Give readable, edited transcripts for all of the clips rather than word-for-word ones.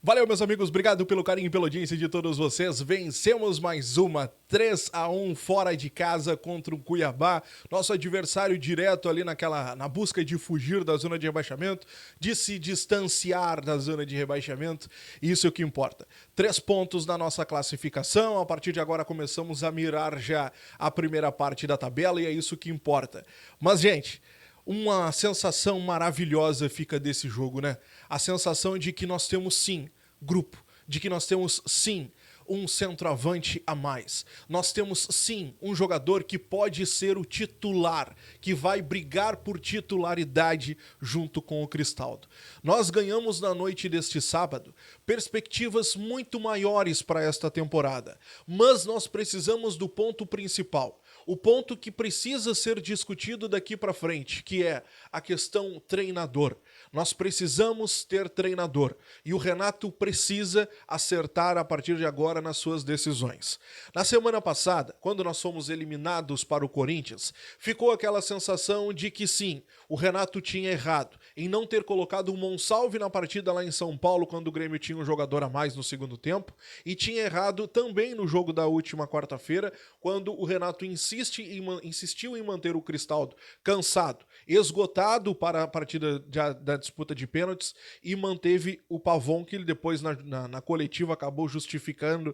Valeu, meus amigos, obrigado pelo carinho e pela audiência de todos vocês. Vencemos mais uma 3-1 fora de casa contra o Cuiabá, nosso adversário direto ali na busca de fugir da zona de rebaixamento, de se distanciar da zona de rebaixamento. Isso é o que importa. 3 pontos na nossa classificação. A partir de agora começamos a mirar já a primeira parte da tabela e é isso que importa. Mas, gente, uma sensação maravilhosa fica desse jogo, né? A sensação de que nós temos, sim, grupo, de que nós temos, sim, um centroavante a mais. Nós temos, sim, um jogador que pode ser o titular, que vai brigar por titularidade junto com o Cristaldo. Nós ganhamos na noite deste sábado perspectivas muito maiores para esta temporada, mas nós precisamos do ponto principal. O ponto que precisa ser discutido daqui para frente, que é a questão treinador. Nós precisamos ter treinador e o Renato precisa acertar a partir de agora nas suas decisões. Na semana passada, quando nós fomos eliminados para o Corinthians, ficou aquela sensação de que sim, o Renato tinha errado em não ter colocado o Monsalve na partida lá em São Paulo quando o Grêmio tinha um jogador a mais no segundo tempo e tinha errado também no jogo da última quarta-feira quando o Renato insistiu em manter o Cristaldo cansado, esgotado para a partida da disputa de pênaltis e manteve o Pavon, que ele depois na coletiva acabou justificando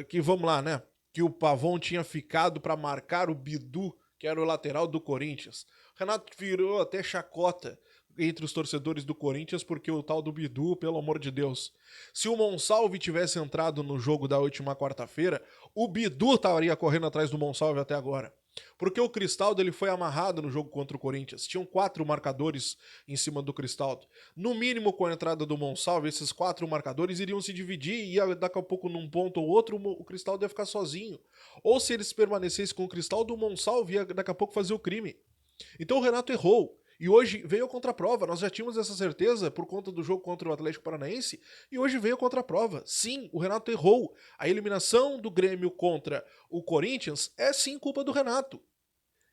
que, vamos lá, né, que o Pavon tinha ficado para marcar o Bidu, que era o lateral do Corinthians. O Renato virou até chacota entre os torcedores do Corinthians, porque o tal do Bidu, pelo amor de Deus. Se o Monsalve tivesse entrado no jogo da última quarta-feira, o Bidu estaria correndo atrás do Monsalve até agora. Porque o Cristaldo ele foi amarrado no jogo contra o Corinthians. Tinham 4 marcadores em cima do Cristaldo. No mínimo, com a entrada do Monsalve, esses 4 marcadores iriam se dividir e ia daqui a pouco num ponto ou outro o Cristaldo ia ficar sozinho. Ou se eles permanecessem com o Cristaldo, o Monsalve ia daqui a pouco fazer o crime. Então o Renato errou. E hoje veio a contraprova. Nós já tínhamos essa certeza por conta do jogo contra o Atlético Paranaense. E hoje veio a contraprova. Sim, o Renato errou. A eliminação do Grêmio contra o Corinthians é sim culpa do Renato.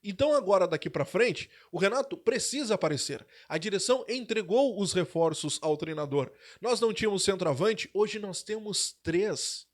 Então agora daqui pra frente, o Renato precisa aparecer. A direção entregou os reforços ao treinador. Nós não tínhamos centroavante, hoje nós temos 3.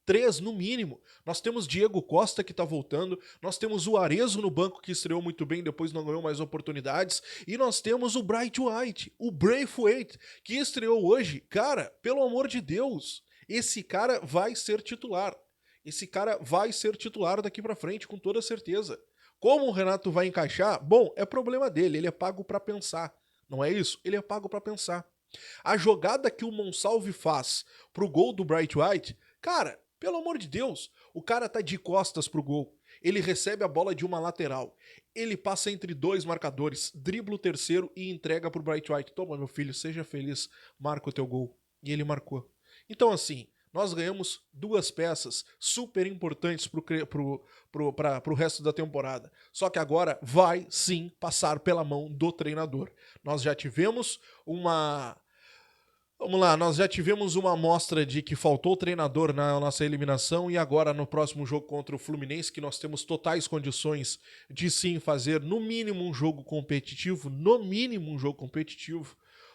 3 no mínimo. Nós temos Diego Costa que tá voltando, nós temos o Arezzo no banco que estreou muito bem, depois não ganhou mais oportunidades, e nós temos o Bright White, o Braithwaite, que estreou hoje. Cara, pelo amor de Deus, esse cara vai ser titular. Esse cara vai ser titular daqui pra frente, com toda certeza. Como o Renato vai encaixar? Bom, é problema dele, ele é pago pra pensar. Não é isso? Ele é pago pra pensar. A jogada que o Monsalve faz pro gol do Bright White, cara, pelo amor de Deus, o cara tá de costas pro gol. Ele recebe a bola de uma lateral. Ele passa entre 2 marcadores, dribla o terceiro e entrega pro Bright White. Toma, meu filho, seja feliz, marca o teu gol. E ele marcou. Então, assim, nós ganhamos 2 peças super importantes pro resto da temporada. Só que agora vai sim passar pela mão do treinador. Nós já tivemos uma... Vamos lá, nós já tivemos uma amostra de que faltou treinador na nossa eliminação e agora no próximo jogo contra o Fluminense, que nós temos totais condições de sim fazer no mínimo um jogo competitivo,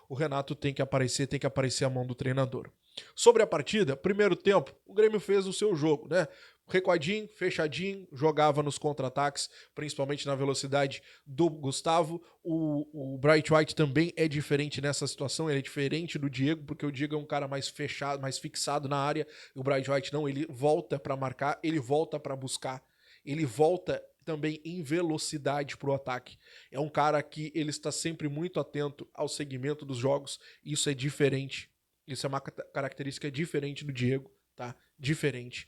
o Renato tem que aparecer a mão do treinador. Sobre a partida, primeiro tempo, o Grêmio fez o seu jogo, né? Recuadinho, fechadinho, jogava nos contra-ataques, principalmente na velocidade do Gustavo. O Bright White também é diferente nessa situação, ele é diferente do Diego, porque o Diego é um cara mais fechado, mais fixado na área, e o Bright White não, ele volta para marcar, ele volta para buscar, ele volta também em velocidade pro ataque. É um cara que ele está sempre muito atento ao segmento dos jogos, isso é diferente. Isso é uma característica diferente do Diego, tá? Diferente.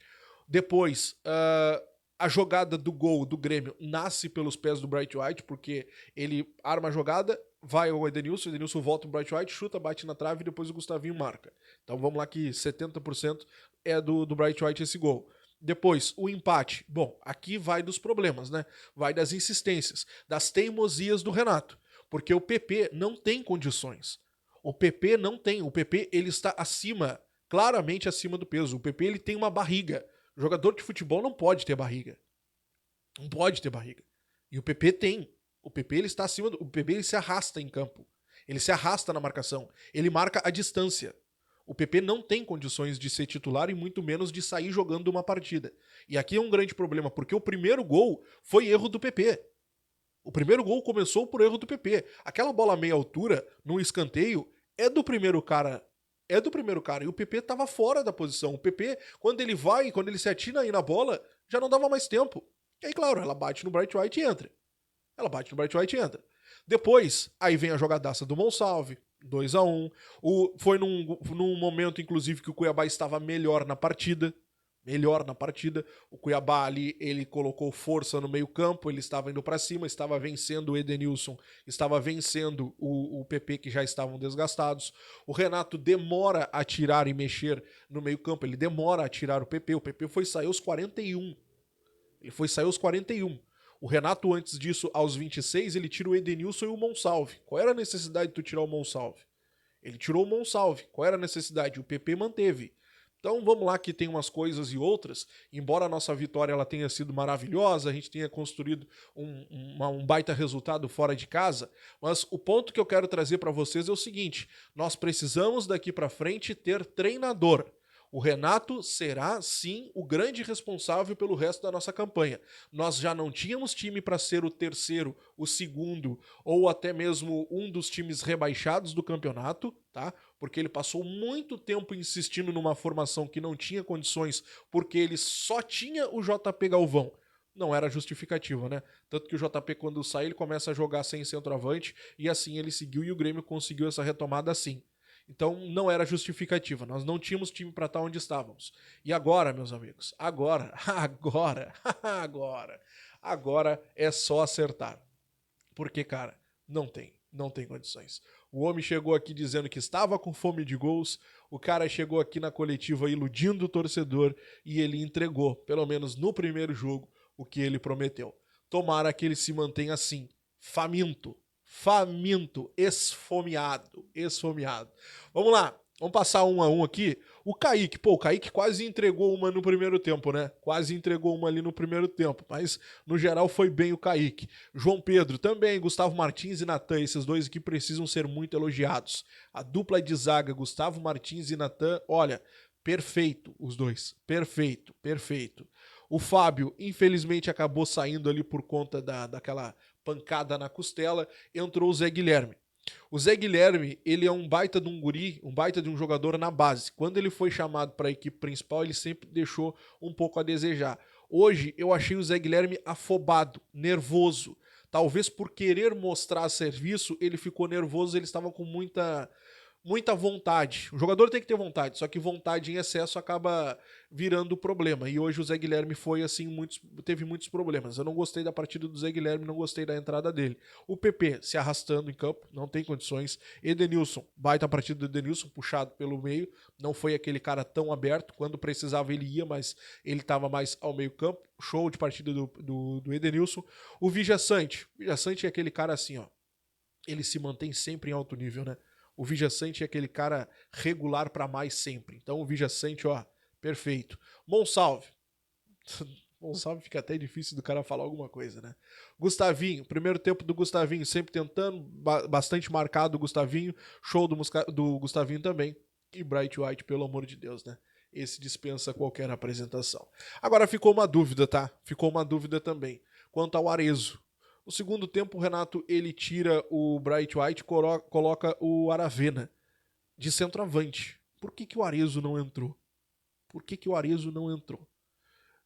Depois, a jogada do gol do Grêmio nasce pelos pés do Bright White, porque ele arma a jogada, vai ao Edenilson volta o Bright White, chuta, bate na trave e depois o Gustavinho marca. Então vamos lá que 70% é do Bright White esse gol. Depois, o empate. Bom, aqui vai dos problemas, né? Vai das insistências, das teimosias do Renato, porque o PP não tem condições. O PP não tem. O PP ele está acima, claramente acima do peso. O PP ele tem uma barriga. O jogador de futebol não pode ter barriga. Não pode ter barriga. E o PP tem. O PP ele está acima. O PP ele se arrasta em campo. Ele se arrasta na marcação. Ele marca a distância. O PP não tem condições de ser titular e muito menos de sair jogando uma partida. E aqui é um grande problema, porque o primeiro gol foi erro do PP. O primeiro gol começou por erro do PP. Aquela bola meia altura, num escanteio, é do primeiro cara. É do primeiro cara. E o PP tava fora da posição. O PP, quando ele se atina aí na bola, já não dava mais tempo. E aí, claro, ela bate no Bright White e entra. Depois, aí vem a jogadaça do Monsalve, 2-1. Foi num momento, inclusive, que o Cuiabá estava melhor na partida. O Cuiabá ali, ele colocou força no meio campo, ele estava indo para cima, estava vencendo o Edenilson, estava vencendo o PP, que já estavam desgastados. O Renato demora a tirar e mexer no meio campo, ele demora a tirar o PP foi sair aos 41. O Renato, antes disso, aos 26, ele tira o Edenilson e o Monsalve. Qual era a necessidade de tu tirar o Monsalve? Ele tirou o Monsalve. Qual era a necessidade? O PP manteve. Então vamos lá, que tem umas coisas e outras. Embora a nossa vitória ela tenha sido maravilhosa, a gente tenha construído um baita resultado fora de casa, mas o ponto que eu quero trazer para vocês é o seguinte: nós precisamos daqui para frente ter treinador. O Renato será, sim, o grande responsável pelo resto da nossa campanha. Nós já não tínhamos time para ser o terceiro, o segundo ou até mesmo um dos times rebaixados do campeonato, tá? Porque ele passou muito tempo insistindo numa formação que não tinha condições, porque ele só tinha o JP Galvão. Não era justificativa, né? Tanto que o JP, quando sai, ele começa a jogar sem centroavante e assim ele seguiu e o Grêmio conseguiu essa retomada assim. Então não era justificativa, nós não tínhamos time para estar onde estávamos. E agora, meus amigos, agora é só acertar. Porque, cara, não tem condições. O homem chegou aqui dizendo que estava com fome de gols, o cara chegou aqui na coletiva iludindo o torcedor e ele entregou, pelo menos no primeiro jogo, o que ele prometeu. Tomara que ele se mantenha assim, faminto, esfomeado. Vamos lá, vamos passar 1-1 aqui. O Kaique quase entregou uma no primeiro tempo, né? Quase entregou uma ali no primeiro tempo, mas no geral foi bem o Kaique. João Pedro também, Gustavo Martins e Natan, esses dois aqui precisam ser muito elogiados. A dupla de zaga, Gustavo Martins e Natan, olha, perfeito os dois, perfeito. O Fábio, infelizmente, acabou saindo ali por conta daquela pancada na costela, entrou o Zé Guilherme. O Zé Guilherme, ele é um baita de um guri, um baita de um jogador na base. Quando ele foi chamado para a equipe principal, ele sempre deixou um pouco a desejar. Hoje, eu achei o Zé Guilherme afobado, nervoso. Talvez por querer mostrar serviço, ele ficou nervoso, ele estava com muita vontade. O jogador tem que ter vontade, só que vontade em excesso acaba virando problema. E hoje o Zé Guilherme foi assim, teve muitos problemas. Eu não gostei da partida do Zé Guilherme, não gostei da entrada dele. O PP se arrastando em campo, não tem condições. Edenilson, baita partida do Edenilson, puxado pelo meio. Não foi aquele cara tão aberto. Quando precisava ele ia, mas ele estava mais ao meio campo. Show de partida do Edenilson. O Vijaçante é aquele cara assim, ó. Ele se mantém sempre em alto nível, né? O Vijaçante é aquele cara regular para mais sempre. Então o Vijaçante, ó, perfeito. Monsalve fica até difícil do cara falar alguma coisa, né? Gustavinho, primeiro tempo do Gustavinho, sempre tentando, bastante marcado o Gustavinho. Show do Gustavinho também. E Bright White, pelo amor de Deus, né? Esse dispensa qualquer apresentação. Agora ficou uma dúvida, tá? Ficou uma dúvida também. Quanto ao Arezzo. No segundo tempo, o Renato ele tira o Bright White e coloca o Aravena de centroavante. Por que o Arezzo não entrou?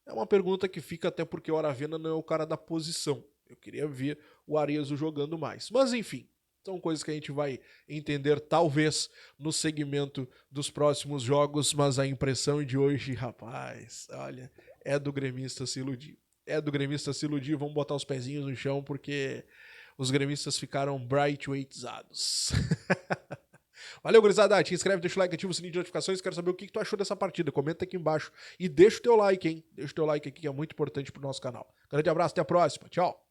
É uma pergunta que fica até porque o Aravena não é o cara da posição. Eu queria ver o Arezzo jogando mais. Mas enfim, são coisas que a gente vai entender talvez no segmento dos próximos jogos, mas a impressão de hoje, rapaz, olha, é do gremista se iludir. Vamos botar os pezinhos no chão, porque os gremistas ficaram bright weightados. Valeu, gurizada. Te inscreve, deixa o like, ativa o sininho de notificações. Quero saber o que tu achou dessa partida. Comenta aqui embaixo. E deixa o teu like, hein? Deixa o teu like aqui, que é muito importante pro nosso canal. Grande abraço, até a próxima. Tchau.